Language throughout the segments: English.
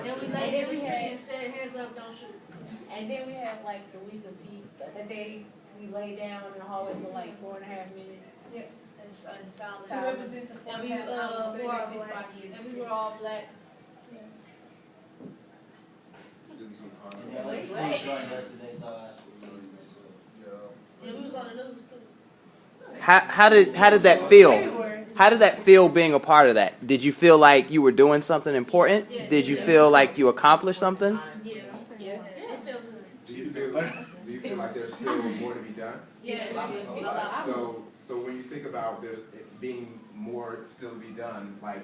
Then we lay down the street and said, hands up, don't shoot. And then we have like the week of peace, the day we lay down in the hallway for like 4.5 minutes. Yeah. And silence. To represent the And we, 4.5 hours wore that they black, fist by the and we were all black. Yeah, other schools joined us because they saw us. And we was on the news too. How did that feel? How did that feel being a part of that? Did you feel like you were doing something important? Yes. Did you feel like you accomplished something? Yeah. Yes. It felt good. Do you feel like there's still more to be done? Yes. So when you think about it being more still to be done, like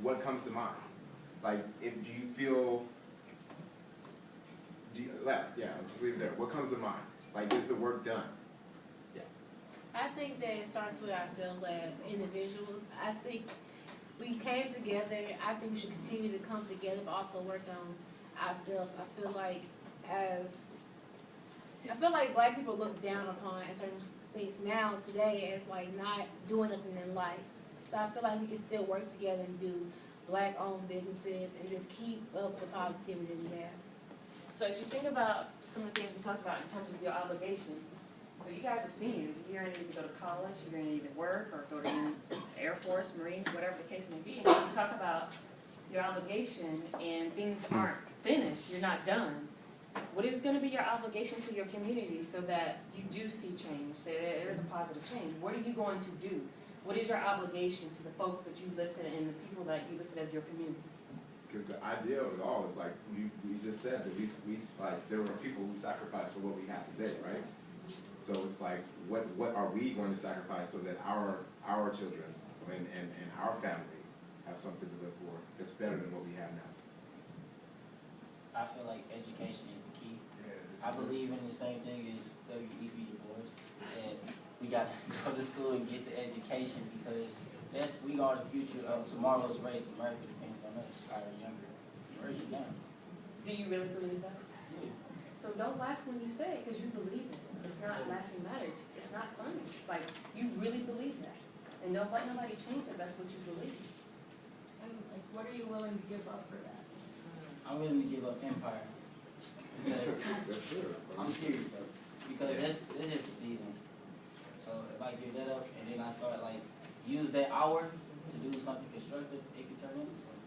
what comes to mind? Like, do you feel? Yeah, just leave it there. What comes to mind? Like, is the work done? I think that it starts with ourselves as individuals. I think we came together. I think we should continue to come together, but also work on ourselves. I feel like black people look down upon certain things now today as like not doing nothing in life. So I feel like we can still work together and do black-owned businesses and just keep up the positivity that we have. So as you think about some of the things we talked about in terms of your obligation, so you guys are seniors. You're going to either go to college, you're going to either work, or go to the Air Force, Marines, whatever the case may be. And you talk about your obligation and things aren't finished, you're not done. What is going to be your obligation to your community so that you do see change, there is a positive change? What are you going to do? What is your obligation to the folks that you listed and the people that you listed as your community? Because the idea of it all is like we just said that we like there were people who sacrificed for what we have today, right? So it's like what are we going to sacrifice so that our children and our family have something to live for that's better than what we have now? I feel like education is the key. I believe in the same thing as W.E.B. Du Bois, that we got to go to school and get the education because we are the future of tomorrow's race. America depends on us, our younger version now. Do you really believe that? Yeah. So don't laugh when you say it because you believe it. It's not laughing matter. It's not funny. Like, you really believe that. And don't let nobody change that. That's what you believe. And like, what are you willing to give up for that? I'm willing to give up empire. Because That's good. I'm serious though. Because that's just a season. So if I give that up and then I start like use that hour to do something constructive, it could turn into something.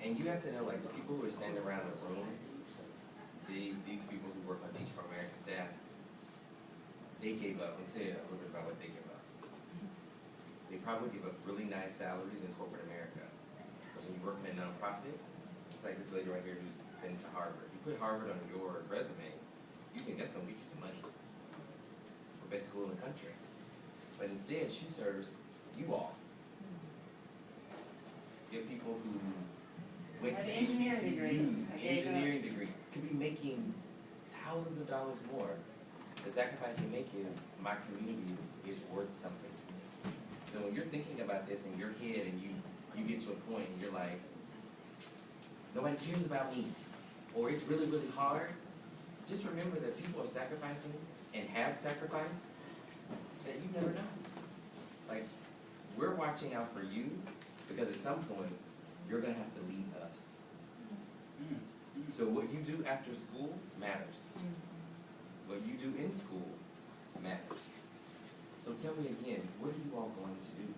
And you have to know, like, the people who are standing around the room, these people who work on Teach for America staff, they gave up. I'll tell you a little bit about what they gave up. They probably gave up really nice salaries in corporate America. Because when you work in a nonprofit, it's like this lady right here who's been to Harvard. You put Harvard on your resume, you think that's going to get you some money. It's the best school in the country. But instead, she serves you all. You have people who went to HBCUs, engineering degree, could be making thousands of dollars more. The sacrifice they make is my community is worth something to me. So when you're thinking about this in your head and you get to a point and you're like, nobody cares about me, or it's really, really hard, just remember that people are sacrificing and have sacrificed that you never know. Like, we're watching out for you because at some point, you're going to have to leave us. So what you do after school matters. What you do in school matters. So tell me again, what are you all going to do?